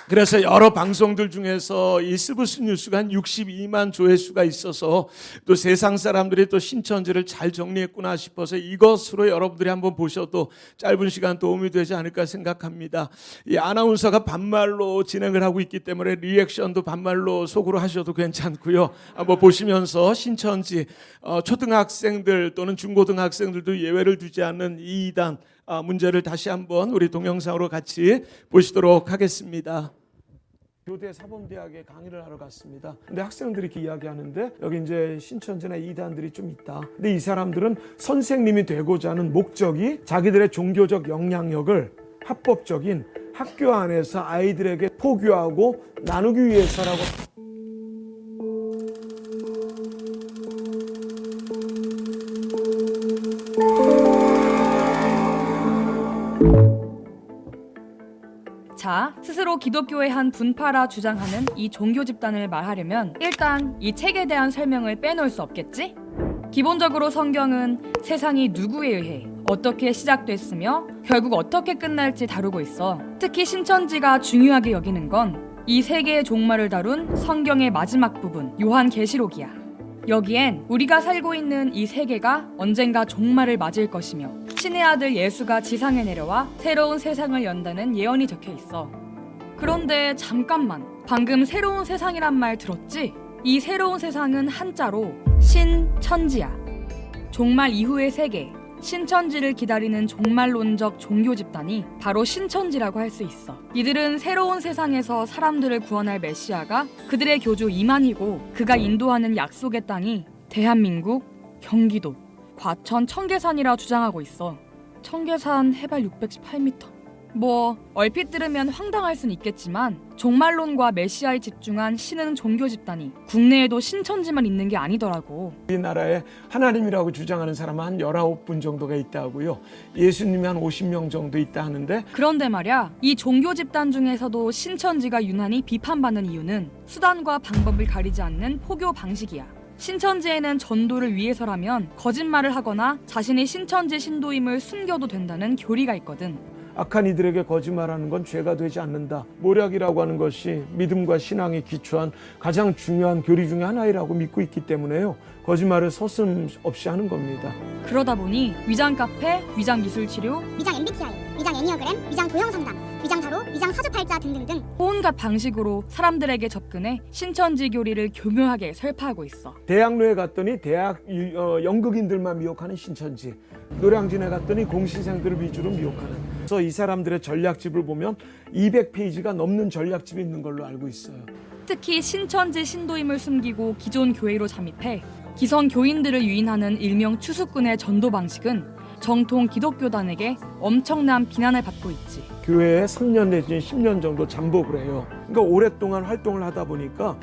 그래서 여러 방송들 중에서 이 스브스 뉴스가 한 62만 조회수가 있어서 또 세상 사람들이 또 신천지를 잘 정리했구나 싶어서 이것으로 여러분들이 한번 보셔도 짧은 시간 도움이 되지 않을까 생각합니다. 이 아나운서가 반말로 진행을 하고 있기 때문에 리액션도 반말로 속으로 하셔도 괜찮고요. 한번 보시면서 신천지 초등학생들 또는 중고등학생들도 예외를 두지 않는 이 이단 문제를 다시 한번 우리 동영상으로 같이 보시도록 하겠습니다. 교대 사범대학에 강의를 하러 갔습니다. 근데 학생들이 이렇게 이야기하는데 여기 이제 신천지나 이단들이 좀 있다. 근데 이 사람들은 선생님이 되고자 하는 목적이 자기들의 종교적 영향력을 합법적인 학교 안에서 아이들에게 포교하고 나누기 위해서라고. 자, 스스로 기독교의 한 분파라 주장하는 이 종교 집단을 말하려면 일단 이 책에 대한 설명을 빼놓을 수 없겠지? 기본적으로 성경은 세상이 누구에 의해 어떻게 시작됐으며 결국 어떻게 끝날지 다루고 있어. 특히 신천지가 중요하게 여기는 건 이 세 개의 종말을 다룬 성경의 마지막 부분, 요한계시록이야. 여기엔 우리가 살고 있는 이 세계가 언젠가 종말을 맞을 것이며 신의 아들 예수가 지상에 내려와 새로운 세상을 연다는 예언이 적혀 있어. 그런데 잠깐만, 방금 새로운 세상이란 말 들었지? 이 새로운 세상은 한자로 신천지야. 종말 이후의 세계, 신천지를 기다리는 종말론적 종교 집단이 바로 신천지라고 할 수 있어. 이들은 새로운 세상에서 사람들을 구원할 메시아가 그들의 교주 이만희고, 그가 인도하는 약속의 땅이 대한민국, 경기도, 과천, 청계산이라 주장하고 있어. 청계산 해발 618m. 뭐 얼핏 들으면 황당할 순 있겠지만 종말론과 메시아에 집중한 신흥 종교 집단이 국내에도 신천지만 있는 게 아니더라고. 우리나라에 하나님이라고 주장하는 사람은 한 19분 정도가 있다고요. 예수님이 한 50명 정도 있다 하는데, 그런데 말야, 이 종교 집단 중에서도 신천지가 유난히 비판받는 이유는 수단과 방법을 가리지 않는 포교 방식이야. 신천지에는 전도를 위해서라면 거짓말을 하거나 자신이 신천지 신도임을 숨겨도 된다는 교리가 있거든. 악한 이들에게 거짓말하는 건 죄가 되지 않는다. 모략이라고 하는 것이 믿음과 신앙에 기초한 가장 중요한 교리 중에 하나이라고 믿고 있기 때문에요. 거짓말을 서슴없이 하는 겁니다. 그러다 보니 위장 카페, 위장 미술 치료, 위장 MBTI, 위장 애니어그램, 위장 도형 상담, 위장 타로, 위장 사주팔자 등등등 온갖 방식으로 사람들에게 접근해 신천지 교리를 교묘하게 설파하고 있어. 대학로에 갔더니 대학 연극인들만 미혹하는 신천지, 노량진에 갔더니 공시생들을 위주로 미혹하는. 그래서 이 사람들의 전략집을 보면 200페이지가 넘는 전략집이 있는 걸로 알고 있어요. 특히 신천지 신도임을 숨기고 기존 교회로 잠입해 기성 교인들을 유인하는 일명 추수꾼의 전도 방식은 정통 기독교단에게 엄청난 비난을 받고 있지. 교회에 3년 내지 10년 정도 잠복을 해요. 그러니까 오랫동안 활동을 하다 보니까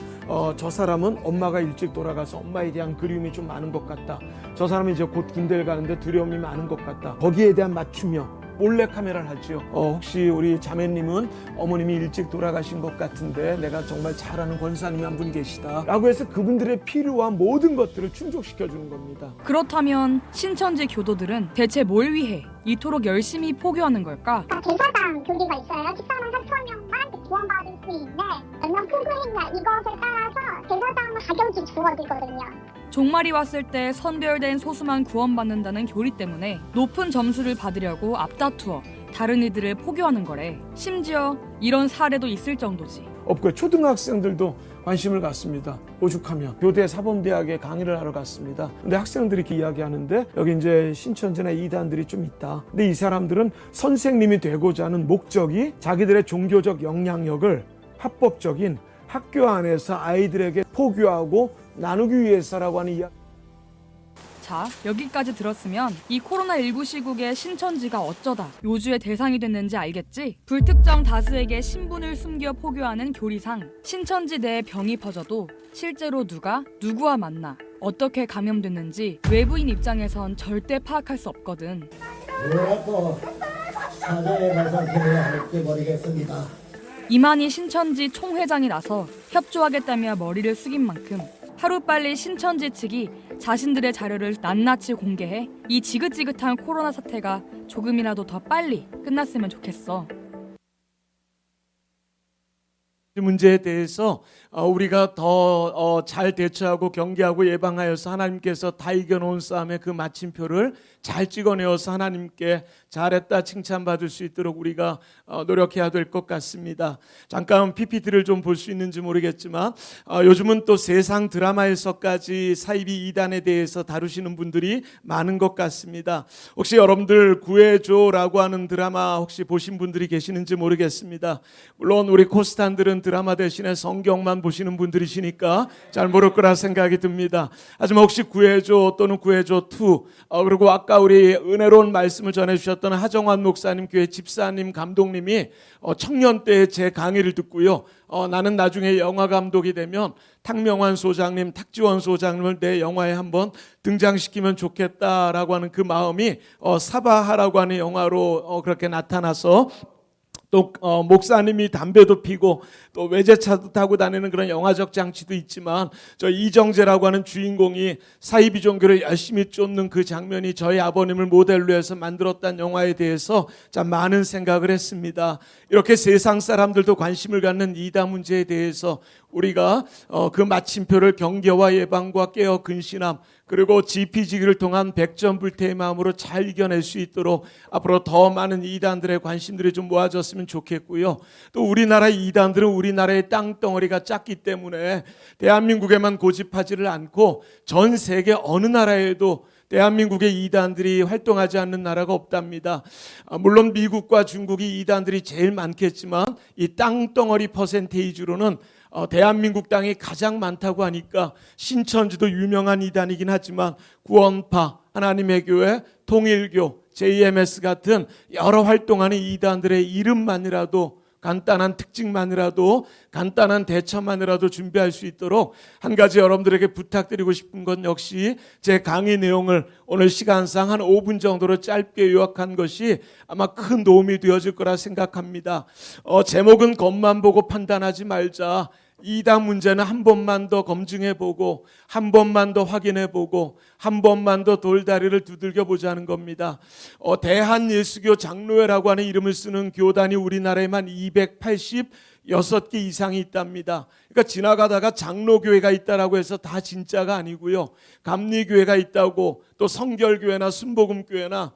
저 사람은 엄마가 일찍 돌아가서 엄마에 대한 그리움이 좀 많은 것 같다. 저 사람은 이제 곧 군대를 가는데 두려움이 많은 것 같다. 거기에 대한 맞춤형, 몰래 카메라를 하죠. 혹시 우리 자매님은 어머님이 일찍 돌아가신 것 같은데 내가 정말 잘 아는 권사님이 한 분 계시다 라고 해서 그분들의 필요한 모든 것들을 충족시켜 주는 겁니다. 그렇다면 신천지 교도들은 대체 뭘 위해 이토록 열심히 포교하는 걸까? 제사당 교리가 있어요. 14만 3천 명만 구원받을 수 있는 몇 명 포교했냐 이것에 따라서 제사당 자격이 주어지거든요. 종말이 왔을 때 선별된 소수만 구원받는다는 교리 때문에 높은 점수를 받으려고 앞다투어 다른 이들을 포교하는 거래. 심지어 이런 사례도 있을 정도지. 없고요. 초등학생들도 관심을 갖습니다. 오죽하면 교대 사범대학에 강의를 하러 갔습니다. 근데 학생들이 이렇게 이야기하는데 여기 이제 신천지나 이단들이 좀 있다. 근데 이 사람들은 선생님이 되고자 하는 목적이 자기들의 종교적 영향력을 합법적인 학교 안에서 아이들에게 포교하고 나누기 위해서라고 하는 이야기. 자, 여기까지 들었으면 이 코로나19 시국에 신천지가 어쩌다 요주의 대상이 됐는지 알겠지? 불특정 다수에게 신분을 숨겨 포교하는 교리상 신천지 내에 병이 퍼져도 실제로 누가 누구와 만나 어떻게 감염됐는지 외부인 입장에선 절대 파악할 수 없거든. 뭐라고 사전에 말씀드려야 할지 모르겠습니다. 이만희 신천지 총회장이 나서 협조하겠다며 머리를 숙인 만큼 하루빨리 신천지 측이 자신들의 자료를 낱낱이 공개해 이 지긋지긋한 코로나 사태가 조금이라도 더 빨리 끝났으면 좋겠어. 문제에 대해서 우리가 더 잘 대처하고 경계하고 예방하여서 하나님께서 다 이겨놓은 싸움의 그 마침표를 잘 찍어내어서 하나님께 잘했다 칭찬받을 수 있도록 우리가 노력해야 될 것 같습니다. 잠깐 PPT를 좀 볼 수 있는지 모르겠지만 요즘은 또 세상 드라마에서까지 사이비 이단에 대해서 다루시는 분들이 많은 것 같습니다. 혹시 여러분들 구해줘라고 하는 드라마 혹시 보신 분들이 계시는지 모르겠습니다. 물론 우리 코스탄들은 드라마 대신에 성경만 보시는 분들이시니까 잘 모를 거라 생각이 듭니다. 하지만 혹시 구해줘 또는 구해줘 2 그리고 아까 우리 은혜로운 말씀을 전해주셨던 하정환 목사님 교회 집사님 감독님이 청년 때 제 강의를 듣고요. 나는 나중에 영화 감독이 되면 탁명환 소장님, 탁지원 소장님을 내 영화에 한번 등장시키면 좋겠다라고 하는 그 마음이 사바하라고 하는 영화로 그렇게 나타나서 또 목사님이 담배도 피고 또 외제차도 타고 다니는 그런 영화적 장치도 있지만 저 이정재라고 하는 주인공이 사이비 종교를 열심히 쫓는 그 장면이 저희 아버님을 모델로 해서 만들었다는 영화에 대해서 참 많은 생각을 했습니다. 이렇게 세상 사람들도 관심을 갖는 이단 문제에 대해서 우리가 그 마침표를 경계와 예방과 깨어 근신함 그리고 지피지기를 통한 백전불태의 마음으로 잘 이겨낼 수 있도록 앞으로 더 많은 이단들의 관심들이 좀 모아졌으면 좋겠고요. 또 우리나라 이단들은 우리나라의 땅덩어리가 작기 때문에 대한민국에만 고집하지를 않고 전 세계 어느 나라에도 대한민국의 이단들이 활동하지 않는 나라가 없답니다. 물론 미국과 중국이 이단들이 제일 많겠지만 이 땅덩어리 퍼센테이지로는 대한민국 땅이 가장 많다고 하니까 신천지도 유명한 이단이긴 하지만 구원파, 하나님의 교회, 통일교, JMS 같은 여러 활동하는 이단들의 이름만이라도 간단한 특징만이라도 간단한 대처만이라도 준비할 수 있도록 한 가지 여러분들에게 부탁드리고 싶은 건 역시 제 강의 내용을 오늘 시간상 한 5분 정도로 짧게 요약한 것이 아마 큰 도움이 되어질 거라 생각합니다. 제목은 겉만 보고 판단하지 말자. 이단 문제는 한 번만 더 검증해보고 한 번만 더 확인해보고 한 번만 더 돌다리를 두들겨 보자는 겁니다. 대한예수교 장로회라고 하는 이름을 쓰는 교단이 우리나라에만 286개 이상이 있답니다. 그러니까 지나가다가 장로교회가 있다라고 해서 다 진짜가 아니고요. 감리교회가 있다고 또 성결교회나 순복음교회나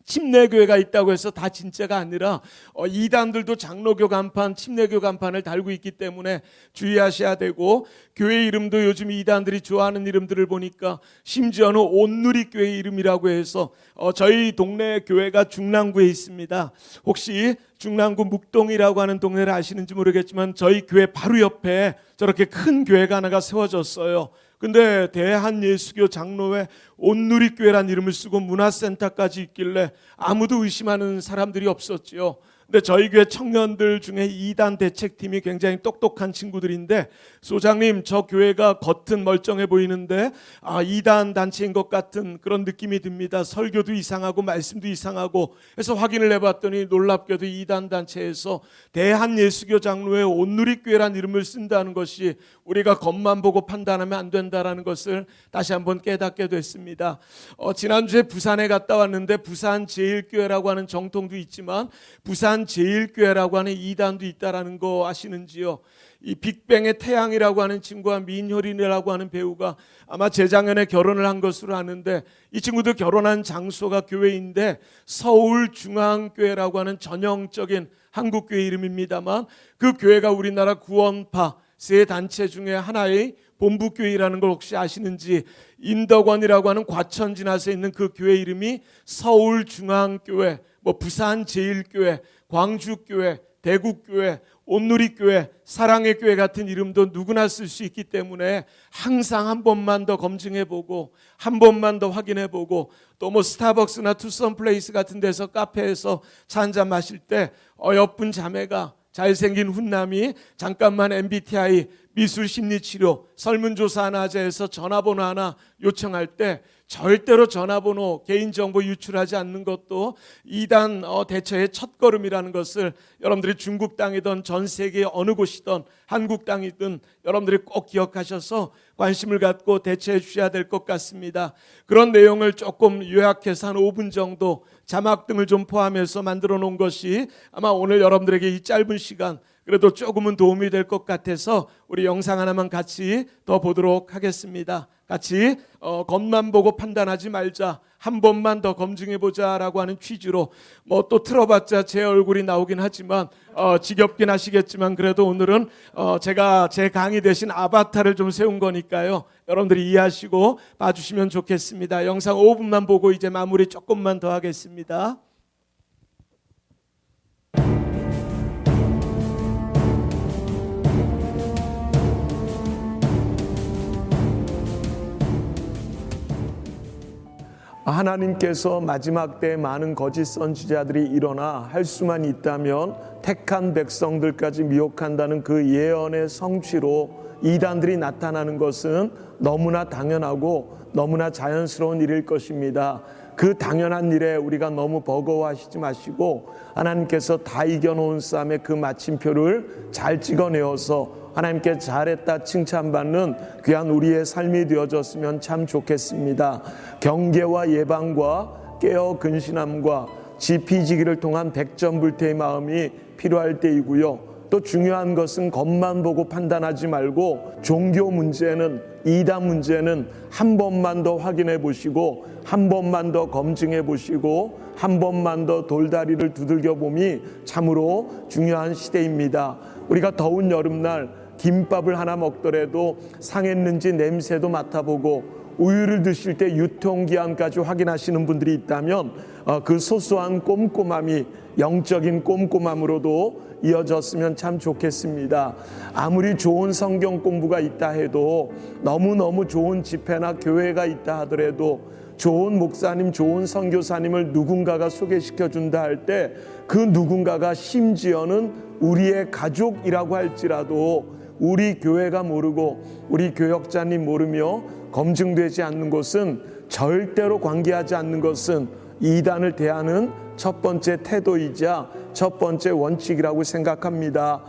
침례교회가 있다고 해서 다 진짜가 아니라 이단들도 장로교 간판, 침례교 간판을 달고 있기 때문에 주의하셔야 되고 교회 이름도 요즘 이단들이 좋아하는 이름들을 보니까 심지어는 온누리교회 이름이라고 해서 저희 동네 교회가 중랑구에 있습니다. 혹시 중랑구 묵동이라고 하는 동네를 아시는지 모르겠지만 저희 교회 바로 옆에 저렇게 큰 교회가 하나가 세워졌어요. 근데 대한예수교 장로회 온누리교회란 이름을 쓰고 문화센터까지 있길래 아무도 의심하는 사람들이 없었지요. 근데 저희 교회 청년들 중에 이단 대책팀이 굉장히 똑똑한 친구들인데 소장님 저 교회가 겉은 멀쩡해 보이는데 이단 단체인 것 같은 그런 느낌이 듭니다. 설교도 이상하고 말씀도 이상하고 해서 확인을 해봤더니 놀랍게도 이단 단체에서 대한예수교 장로회 온누리교회란 이름을 쓴다는 것이 우리가 겉만 보고 판단하면 안 된다라는 것을 다시 한번 깨닫게 됐습니다. 지난주에 부산에 갔다 왔는데 부산 제일교회라고 하는 정통도 있지만 부산 제일교회라고 하는 이단도 있다라는 거 아시는지요? 이 빅뱅의 태양이라고 하는 친구와 민효린이라고 하는 배우가 아마 재작년에 결혼을 한 것으로 아는데 이 친구도 결혼한 장소가 교회인데 서울중앙교회라고 하는 전형적인 한국교회 이름입니다만 그 교회가 우리나라 구원파 세 단체 중에 하나의 본부교회라는 걸 혹시 아시는지 인덕원이라고 하는 과천 지나서 있는 그 교회 이름이 서울중앙교회, 부산제일교회, 광주교회, 대구교회, 온누리교회, 사랑의 교회 같은 이름도 누구나 쓸 수 있기 때문에 항상 한 번만 더 검증해보고 한 번만 더 확인해보고 또 스타벅스나 투썸플레이스 같은 데서 카페에서 차 한잔 마실 때 어여쁜 자매가 잘생긴 훈남이 잠깐만 MBTI 미술심리치료 설문조사 하나 하자 해서 전화번호 하나 요청할 때 절대로 전화번호 개인정보 유출하지 않는 것도 이단 대처의 첫걸음이라는 것을 여러분들이 중국 땅이든 전 세계 어느 곳이든 한국 땅이든 여러분들이 꼭 기억하셔서 관심을 갖고 대처해 주셔야 될 것 같습니다. 그런 내용을 조금 요약해서 한 5분 정도 자막 등을 좀 포함해서 만들어 놓은 것이 아마 오늘 여러분들에게 이 짧은 시간 그래도 조금은 도움이 될 것 같아서 우리 영상 하나만 같이 더 보도록 하겠습니다. 같이 겉만 보고 판단하지 말자, 한 번만 더 검증해보자라고 하는 취지로 뭐 또 틀어봤자 제 얼굴이 나오긴 하지만 지겹긴 하시겠지만 그래도 오늘은 제가 제 강의 대신 아바타를 좀 세운 거니까요. 여러분들이 이해하시고 봐주시면 좋겠습니다. 영상 5분만 보고 이제 마무리 조금만 더 하겠습니다. 하나님께서 마지막 때에 많은 거짓 선지자들이 일어나 할 수만 있다면 택한 백성들까지 미혹한다는 그 예언의 성취로 이단들이 나타나는 것은 너무나 당연하고 너무나 자연스러운 일일 것입니다. 그 당연한 일에 우리가 너무 버거워하시지 마시고 하나님께서 다 이겨놓은 싸움의 그 마침표를 잘 찍어내어서 하나님께 잘했다 칭찬받는 귀한 우리의 삶이 되어졌으면 참 좋겠습니다. 경계와 예방과 깨어 근신함과 지피지기를 통한 백전불태의 마음이 필요할 때이고요. 또 중요한 것은 겉만 보고 판단하지 말고 종교 문제는, 이단 문제는 한 번만 더 확인해 보시고 한 번만 더 검증해 보시고 한 번만 더 돌다리를 두들겨 봄이 참으로 중요한 시대입니다. 우리가 더운 여름날 김밥을 하나 먹더라도 상했는지 냄새도 맡아보고 우유를 드실 때 유통기한까지 확인하시는 분들이 있다면 그 소소한 꼼꼼함이 영적인 꼼꼼함으로도 이어졌으면 참 좋겠습니다. 아무리 좋은 성경 공부가 있다 해도 너무너무 좋은 집회나 교회가 있다 하더라도 좋은 목사님, 좋은 선교사님을 누군가가 소개시켜 준다 할 때 그 누군가가 심지어는 우리의 가족이라고 할지라도 우리 교회가 모르고 우리 교역자님 모르며 검증되지 않는 것은 절대로 관계하지 않는 것은 이단을 대하는 첫 번째 태도이자 첫 번째 원칙이라고 생각합니다.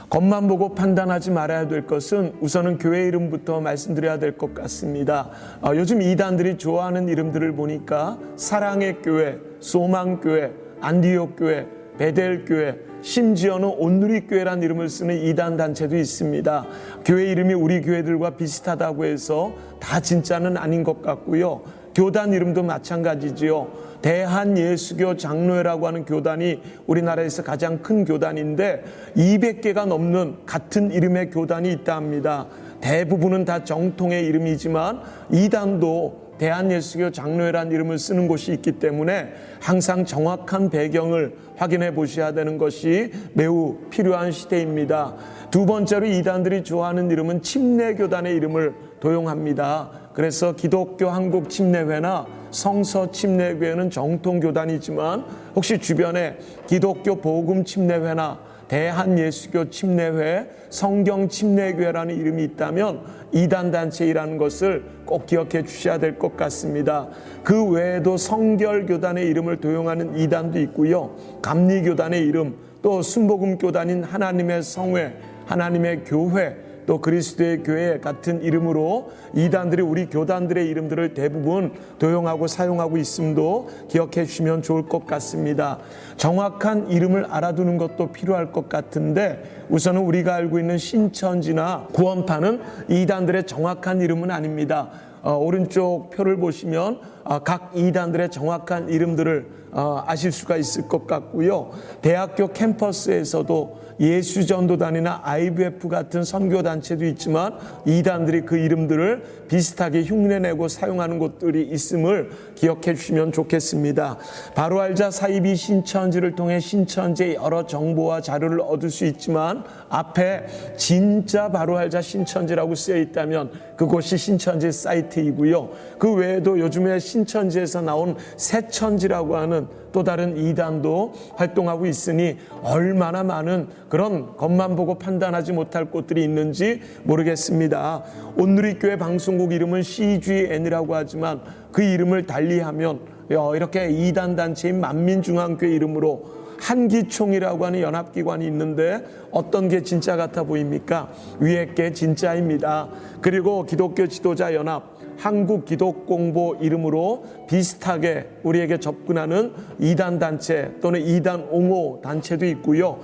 겉만 보고 판단하지 말아야 될 것은 우선은 교회 이름부터 말씀드려야 될 것 같습니다. 요즘 이단들이 좋아하는 이름들을 보니까 사랑의 교회, 소망교회, 안디옥 교회, 베델 교회, 심지어는 온누리교회라는 이름을 쓰는 이단 단체도 있습니다. 교회 이름이 우리 교회들과 비슷하다고 해서 다 진짜는 아닌 것 같고요. 교단 이름도 마찬가지지요. 대한예수교 장로회라고 하는 교단이 우리나라에서 가장 큰 교단인데 200개가 넘는 같은 이름의 교단이 있다 합니다. 대부분은 다 정통의 이름이지만 이단도 대한예수교 장로회라는 이름을 쓰는 곳이 있기 때문에 항상 정확한 배경을 확인해 보셔야 되는 것이 매우 필요한 시대입니다. 두 번째로 이단들이 좋아하는 이름은 침례교단의 이름을 도용합니다. 그래서 기독교 한국 침례회나 성서 침례교회는 정통교단이지만 혹시 주변에 기독교 복음 침례회나 대한예수교 침례회, 성경 침례교회라는 이름이 있다면 이단 단체이라는 것을 꼭 기억해 주셔야 될 것 같습니다. 그 외에도 성결교단의 이름을 도용하는 이단도 있고요. 감리교단의 이름, 또 순복음교단인 하나님의 성회, 하나님의 교회, 또 그리스도의 교회 같은 이름으로 이단들이 우리 교단들의 이름들을 대부분 도용하고 사용하고 있음도 기억해 주시면 좋을 것 같습니다. 정확한 이름을 알아두는 것도 필요할 것 같은데 우선은 우리가 알고 있는 신천지나 구원파는 이단들의 정확한 이름은 아닙니다. 오른쪽 표를 보시면 각 이단들의 정확한 이름들을 아실 수가 있을 것 같고요. 대학교 캠퍼스에서도 예수전도단이나 IBF 같은 선교단체도 있지만 이단들이 그 이름들을 비슷하게 흉내내고 사용하는 곳들이 있음을 기억해 주시면 좋겠습니다. 바로 알자 사이비 신천지를 통해 신천지의 여러 정보와 자료를 얻을 수 있지만 앞에 진짜 바로 알자 신천지라고 쓰여 있다면 그곳이 신천지 사이트이고요. 그 외에도 요즘에 신천지에서 나온 새천지라고 하는 또 다른 이단도 활동하고 있으니 얼마나 많은 그런 겉만 보고 판단하지 못할 곳들이 있는지 모르겠습니다. 온누리교회 방송국 이름은 CGN이라고 하지만 그 이름을 달리하면 이렇게 이단 단체인 만민중앙교회 이름으로 한기총이라고 하는 연합기관이 있는데 어떤 게 진짜 같아 보입니까? 위에 게 진짜입니다. 그리고 기독교 지도자 연합, 한국기독공보 이름으로 비슷하게 우리에게 접근하는 이단 단체 또는 이단 옹호 단체도 있고요.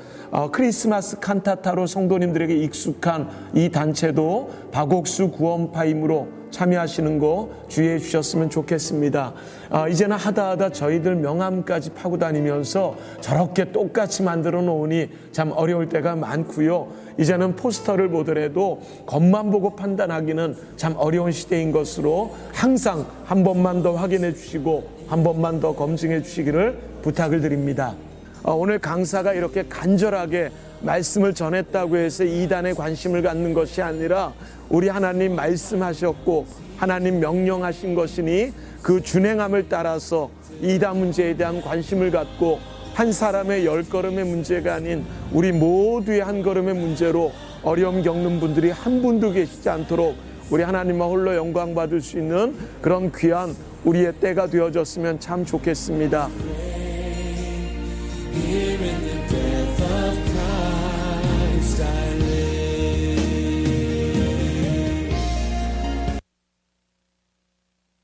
크리스마스 칸타타로 성도님들에게 익숙한 이 단체도 박옥수 구원파임으로 참여하시는 거 주의해 주셨으면 좋겠습니다. 이제는 하다 저희들 명함까지 파고 다니면서 저렇게 똑같이 만들어 놓으니 참 어려울 때가 많고요. 이제는 포스터를 보더라도 겉만 보고 판단하기는 참 어려운 시대인 것으로 항상 한 번만 더 확인해 주시고 한 번만 더 검증해 주시기를 부탁을 드립니다. 오늘 강사가 이렇게 간절하게 말씀을 전했다고 해서 이단에 관심을 갖는 것이 아니라 우리 하나님 말씀하셨고 하나님 명령하신 것이니 그 준행함을 따라서 이단 문제에 대한 관심을 갖고 한 사람의 10걸음의 문제가 아닌 우리 모두의 한 걸음의 문제로 어려움 겪는 분들이 한 분도 계시지 않도록 우리 하나님만 홀로 영광 받을 수 있는 그런 귀한 우리의 때가 되어졌으면 참 좋겠습니다. Here in the death of Christ I live.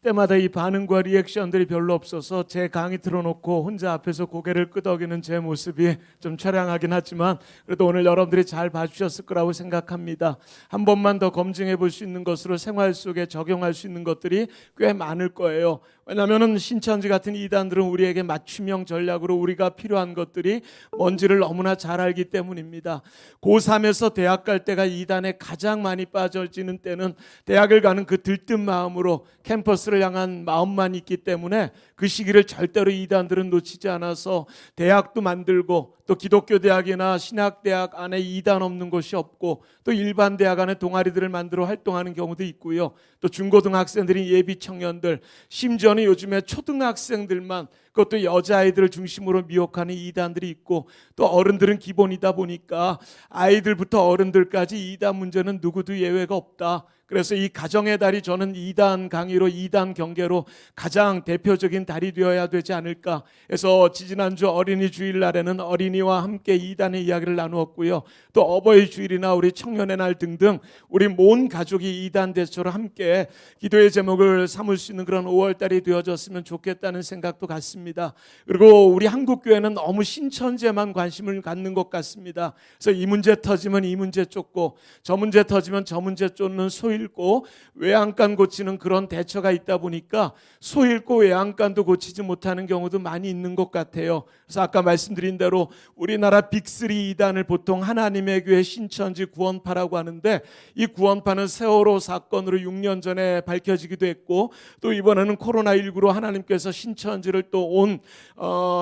때마다 이 반응과 리액션들이 별로 없어서 제 강의 틀어놓고 혼자 앞에서 고개를 끄덕이는 제 모습이 좀 처량하긴 하지만 그래도 오늘 여러분들이 잘 봐주셨을 거라고 생각합니다. 한 번만 더 검증해 볼 수 있는 것으로 생활 속에 적용할 수 있는 것들이 꽤 많을 거예요. 왜냐하면 신천지 같은 이단들은 우리에게 맞춤형 전략으로 우리가 필요한 것들이 뭔지를 너무나 잘 알기 때문입니다. 고3에서 대학 갈 때가 이단에 가장 많이 빠져지는 때는 대학을 가는 그 들뜬 마음으로 캠퍼스를 향한 마음만 있기 때문에 그 시기를 절대로 이단들은 놓치지 않아서 대학도 만들고 또 기독교 대학이나 신학대학 안에 이단 없는 곳이 없고 또 일반 대학 안에 동아리들을 만들어 활동하는 경우도 있고요. 또 중고등학생들이 예비 청년들, 심지어는 요즘에 초등학생들만 그것도 여자아이들을 중심으로 미혹하는 이단들이 있고 또 어른들은 기본이다 보니까 아이들부터 어른들까지 이단 문제는 누구도 예외가 없다. 그래서 이 가정의 달이 저는 이단 강의로 이단 경계로 가장 대표적인 달이 되어야 되지 않을까 해서 지지난주 어린이 주일날에는 어린이와 함께 이단의 이야기를 나누었고요. 또 어버이 주일이나 우리 청년의 날 등등 우리 모든 가족이 이단 대처로 함께 기도의 제목을 삼을 수 있는 그런 5월달이 되어졌으면 좋겠다는 생각도 같습니다. 그리고 우리 한국교회는 너무 신천지에만 관심을 갖는 것 같습니다. 그래서 이 문제 터지면 이 문제 쫓고 저 문제 터지면 저 문제 쫓는 소잃고 외양간 고치는 그런 대처가 있다 보니까 소잃고 외양간도 고치지 못하는 경우도 많이 있는 것 같아요. 그래서 아까 말씀드린 대로 우리나라 빅3 이단을 보통 하나님의 교회, 신천지, 구원파라고 하는데 이 구원파는 세월호 사건으로 6년 전에 밝혀지기도 했고 또 이번에는 코로나19로 하나님께서 신천지를 또 온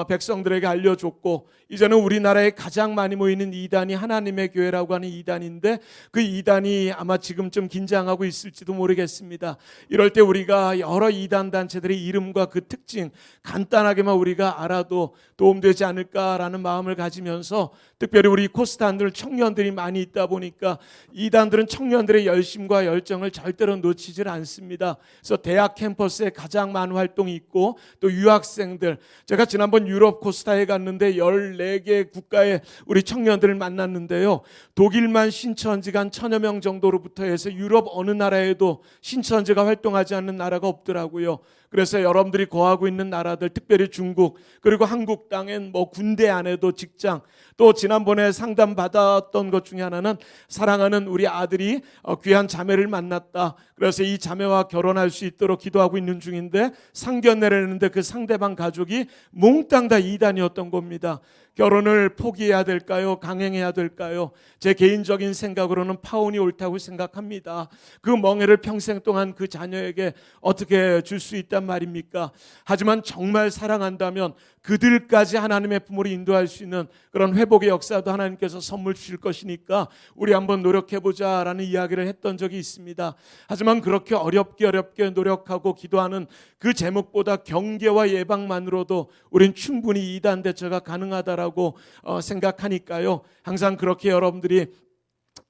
백성들에게 알려줬고 이제는 우리나라에 가장 많이 모이는 이단이 하나님의 교회라고 하는 이단인데 그 이단이 아마 지금쯤 긴장하고 있을지도 모르겠습니다. 이럴 때 우리가 여러 이단 단체들의 이름과 그 특징 간단하게만 우리가 알아도 도움되지 않을까라는 마음을 가지면서 특별히 우리 코스탄들 청년들이 많이 있다 보니까 이단들은 청년들의 열심과 열정을 절대로 놓치질 않습니다. 그래서 대학 캠퍼스에 가장 많은 활동이 있고 또 유학생들 제가 지난번 유럽 코스타에 갔는데 14개 국가의 우리 청년들을 만났는데요. 독일만 신천지가 한 1000여 명 정도로부터 해서 유럽 어느 나라에도 신천지가 활동하지 않는 나라가 없더라고요. 그래서 여러분들이 거하고 있는 나라들 특별히 중국 그리고 한국 땅엔 뭐 군대 안에도 직장 또 지난번에 상담 받았던 것 중에 하나는 사랑하는 우리 아들이 귀한 자매를 만났다. 그래서 이 자매와 결혼할 수 있도록 기도하고 있는 중인데 상견례를 했는데 그 상대방 가족이 몽땅 다 이단이었던 겁니다. 결혼을 포기해야 될까요? 강행해야 될까요? 제 개인적인 생각으로는 파혼이 옳다고 생각합니다. 그 멍해를 평생 동안 그 자녀에게 어떻게 줄 수 있단 말입니까? 하지만 정말 사랑한다면 그들까지 하나님의 품으로 인도할 수 있는 그런 회복의 역사도 하나님께서 선물 주실 것이니까 우리 한번 노력해보자라는 이야기를 했던 적이 있습니다. 하지만 그렇게 어렵게 노력하고 기도하는 그 제목보다 경계와 예방만으로도 우린 충분히 이단 대처가 가능하다라고 생각하니까요. 항상 그렇게 여러분들이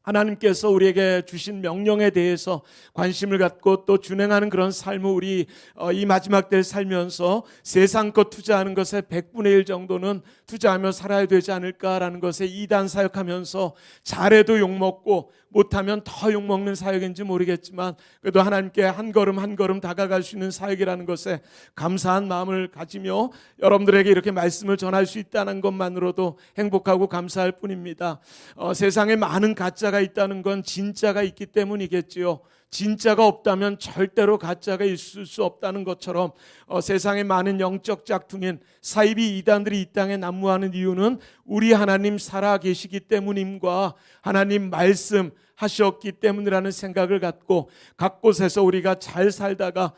하나님께서 우리에게 주신 명령에 대해서 관심을 갖고 또 준행하는 그런 삶을 우리 이 마지막 때를 살면서 세상 것 투자하는 것에 100분의 1 정도는 투자하며 살아야 되지 않을까라는 것에 이단 사역하면서 잘해도 욕먹고 못하면 더 욕먹는 사역인지 모르겠지만 그래도 하나님께 한 걸음 한 걸음 다가갈 수 있는 사역이라는 것에 감사한 마음을 가지며 여러분들에게 이렇게 말씀을 전할 수 있다는 것만으로도 행복하고 감사할 뿐입니다. 세상에 많은 가짜가 있다는 건 진짜가 있기 때문이겠지요. 진짜가 없다면 절대로 가짜가 있을 수 없다는 것처럼 세상에 많은 영적 짝퉁인 사이비 이단들이 이 땅에 난무하는 이유는 우리 하나님 살아 계시기 때문임과 하나님 말씀 하셨기 때문이라는 생각을 갖고 각 곳에서 우리가 잘 살다가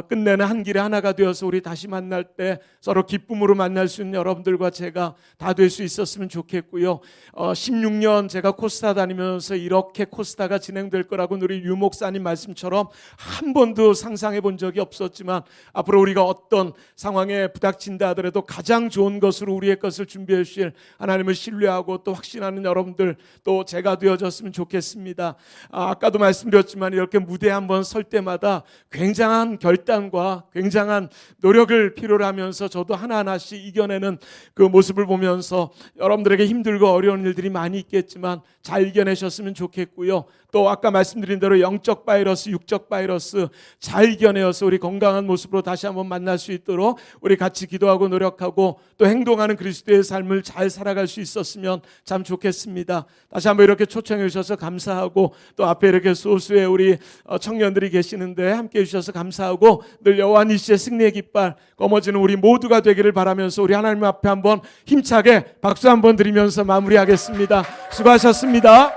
끝내는 한 길에 하나가 되어서 우리 다시 만날 때 서로 기쁨으로 만날 수 있는 여러분들과 제가 다 될 수 있었으면 좋겠고요. 16년 제가 코스타 다니면서 이렇게 코스타가 진행될 거라고 우리 유 목사님 말씀처럼 한 번도 상상해 본 적이 없었지만 앞으로 우리가 어떤 상황에 부닥친다 하더라도 가장 좋은 것으로 우리의 것을 준비해 주실 하나님을 신뢰하고 또 확신하는 여러분들 또 제가 되어졌으면 좋겠습니다. 아까도 말씀드렸지만 이렇게 무대에 한번 설 때마다 굉장한 결단과 굉장한 노력을 필요로 하면서 저도 하나하나씩 이겨내는 그 모습을 보면서 여러분들에게 힘들고 어려운 일들이 많이 있겠지만 잘 이겨내셨으면 좋겠고요. 또 아까 말씀드린 대로 영적 바이러스, 육적 바이러스 잘 이겨내어서 우리 건강한 모습으로 다시 한번 만날 수 있도록 우리 같이 기도하고 노력하고 또 행동하는 그리스도의 삶을 잘 살아갈 수 있었으면 참 좋겠습니다. 다시 한번 이렇게 초청해 주셔서 감사하고 또 앞에 이렇게 소수의 우리 청년들이 계시는데 함께 해 주셔서 감사하고 늘 여호와 니시의 승리의 깃발 거머쥐는 우리 모두가 되기를 바라면서 우리 하나님 앞에 한번 힘차게 박수 한번 드리면서 마무리하겠습니다. 수고하셨습니다.